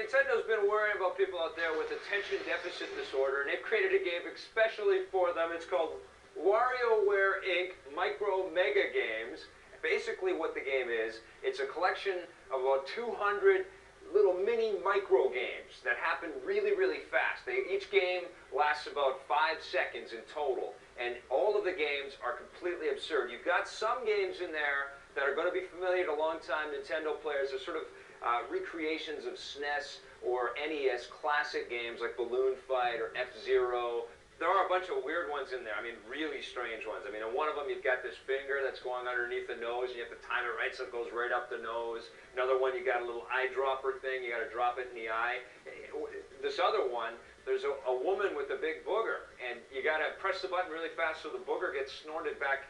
Nintendo's been worrying about people out there with attention deficit disorder, and they've created a game especially for them. It's called Wario Ware Inc. Micro Mega Games. Basically what the game is, it's a collection of about 200 little mini micro games that happen really, really fast. Each game lasts about 5 seconds in total, and all of the games are completely absurd. You've got some games in there that are going to be familiar to longtime Nintendo players. They're sort of recreations of SNES or NES classic games like Balloon Fight or F-Zero. There are a bunch of weird ones in there. I mean, really strange ones. I mean, in one of them, you've got this finger that's going underneath the nose, and you have to time it right so it goes right up the nose. Another one, you got a little eyedropper thing. You got to drop it in the eye. This other one, there's a woman with a big booger, and you got to press the button really fast so the booger gets snorted back.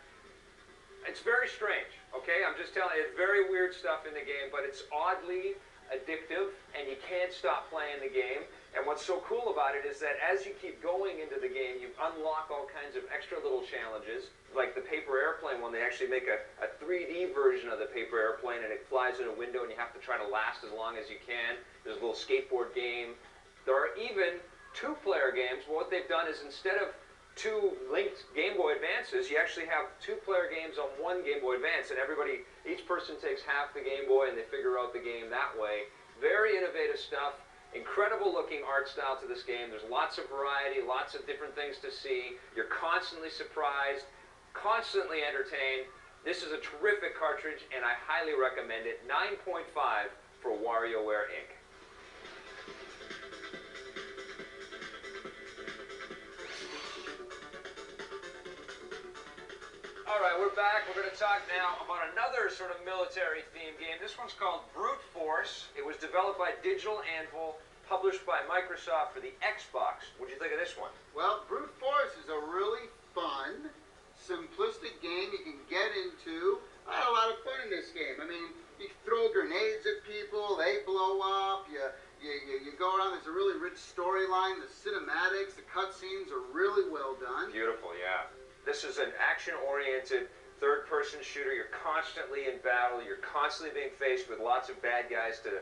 It's very strange, okay? I'm just telling you, it's very weird stuff in the game, but it's oddly addictive, and you can't stop playing the game. And what's so cool about it is that as you keep going into the game, you unlock all kinds of extra little challenges, like the paper airplane one. They actually make a 3D version of the paper airplane, and it flies in a window, and you have to try to last as long as you can. There's a little skateboard game. There are even two-player games. Well, what they've done is instead of two linked Game Boy Advances, you actually have two-player games on one Game Boy Advance, and each person takes half the Game Boy, and they figure out the game that way. Very innovative stuff. Incredible looking art style to this game. There's lots of variety, lots of different things to see. You're constantly surprised, constantly entertained. This is a terrific cartridge, and I highly recommend it. 9.5 for WarioWare Inc. All right, we're back. We're going to talk now about another sort of military-themed game. This one's called Brute Force. It was developed by Digital Anvil, published by Microsoft for the Xbox. What do you think of this one? Well, Brute Force is a really fun, simplistic game you can get into. I had a lot of fun in this game. I mean, you throw grenades at people, they blow up, you go around. There's a really rich storyline. The cinematics, the cutscenes are really well done. Beautiful, yeah. This is an action-oriented third-person shooter. You're constantly in battle. You're constantly being faced with lots of bad guys to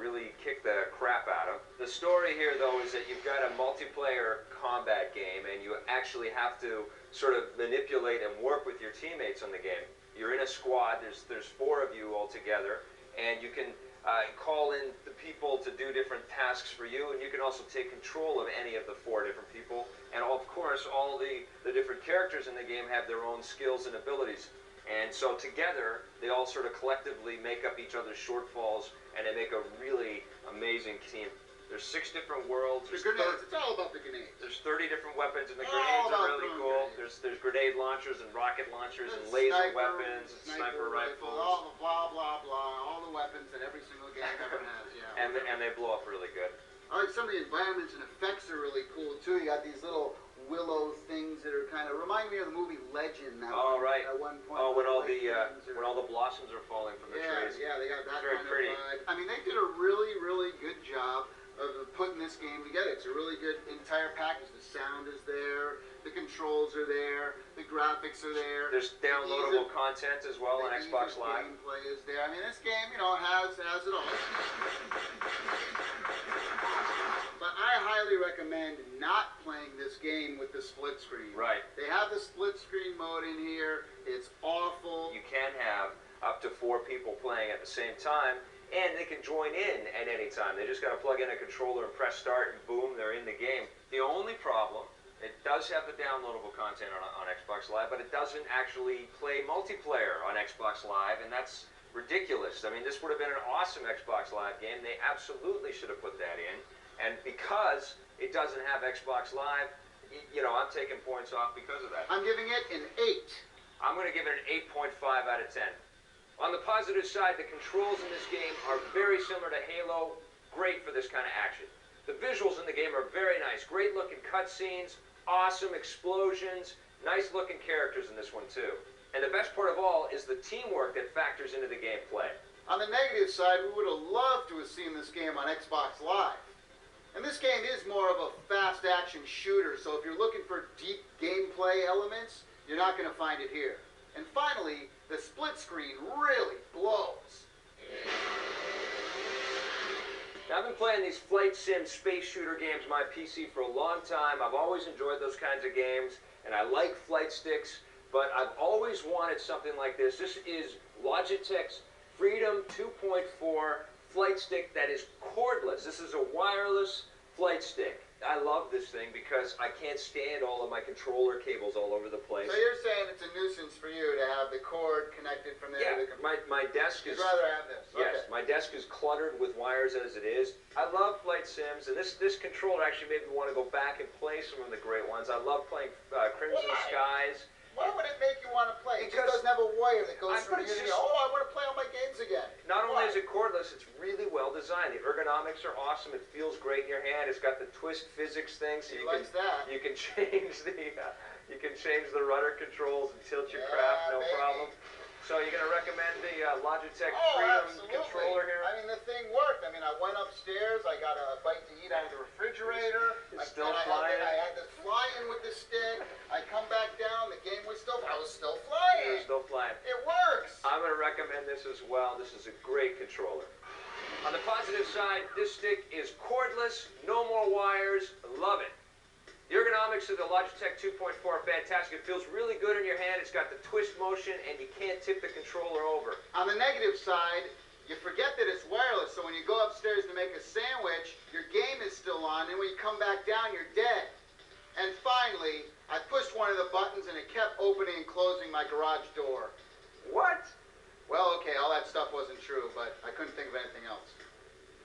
really kick the crap out of. The story here, though, is that you've got a multiplayer combat game, and you actually have to sort of manipulate and work with your teammates on the game. You're in a squad. There's 4 of you all together, and you can call in the people to do different tasks for you, and you can also take control of any of the 4 different people. And of course, all the different characters in the game have their own skills and abilities. And so together, they all sort of collectively make up each other's shortfalls, and they make a really amazing team. There's 6 different worlds. The grenades, it's all about the grenades. There's 30 different weapons, and the grenades are really cool. There's grenade launchers and rocket launchers and laser weapons and sniper rifles. All the blah, blah, blah, all the weapons that every single game ever has, yeah. And they blow up really good. I like some of the environments and effects are really cool, too. You got these little willow things that are kind of remind me of the movie Legend. Right. At one point. Oh, when all the blossoms are falling from the trees. Yeah, they got that very kind pretty. of vibe. I mean, they did a really, really good job of putting this game together. It's a really good entire package. The sound is there, the controls are there, the graphics are there. There's downloadable content as well on Xbox Live. Gameplay is there. I mean, this game, you know, has it all. But I highly recommend not playing this game with the split screen. Right. They have the split screen mode in here. It's awful. You can have up to 4 people playing at the same time, and they can join in at any time. They just got to plug in a controller and press start, and boom, they're in the game. The only problem, it does have the downloadable content on Xbox Live, but it doesn't actually play multiplayer on Xbox Live, and that's ridiculous. I mean, this would have been an awesome Xbox Live game. They absolutely should have put that in. And because it doesn't have Xbox Live, you know, I'm taking points off because of that. I'm giving it an 8. I'm going to give it an 8.5 out of 10. On the positive side, the controls in this game are very similar to Halo. Great for this kind of action. The visuals in the game are very nice. Great looking cutscenes, awesome explosions, nice looking characters in this one too. And the best part of all is the teamwork that factors into the gameplay. On the negative side, we would have loved to have seen this game on Xbox Live. And this game is more of a fast action shooter, so if you're looking for deep gameplay elements, you're not going to find it here. And finally, the split screen really blows. I've been playing these flight sim space shooter games on my PC for a long time. I've always enjoyed those kinds of games, and I like flight sticks, but I've always wanted something like this. This is Logitech's Freedom 2.4 flight stick that is cordless. This is a wireless flight stick. I love this thing because I can't stand all of my controller cables all over the place. So you're saying it's a nuisance for you to have the cord connected from there to the computer? my desk is... You'd rather have this? Yes, my desk is cluttered with wires as it is. I love flight sims, and this controller actually made me want to go back and play some of the great ones. I love playing Crimson Skies. Why would it make you want to play? It just Because doesn't have a wire that goes from but here it's to just- here. Oh, I want to play all my games again. Not only is it cordless, it's really well designed. The ergonomics are awesome. It feels great in your hand. It's got the twist physics thing, so He likes that. you can change the rudder controls and tilt your craft, no problem. So you're gonna recommend the Logitech Freedom controller here? I mean, the thing worked. I mean, I went upstairs. I got a bite to eat out of the refrigerator. It's still I flying. had to fly in with the stick. I come back down. The game was still. I was still You're flying. still flying. It works. I'm gonna recommend this as well. This is a great controller. On the positive side, this stick is cordless, no more wires. Love it. The ergonomics of the Logitech 2.4 are fantastic. It feels really good in your hand. It's got the twist motion, and you can't tip the controller over. On the negative side, you forget that it's wireless, so when you go upstairs to make a sandwich, your game is still on, and when you come back down, you're dead. And finally, I pushed one of the buttons, and it kept opening and closing my garage door. What? Well, okay, all that stuff wasn't true, but I couldn't think of anything else.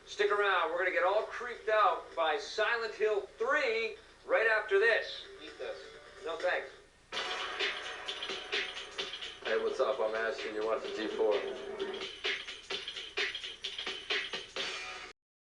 Stick around. We're gonna get all creeped out by Silent Hill 3 right after this. Eat this. No thanks. Hey, what's up? I'm Ashton. You're watching G4.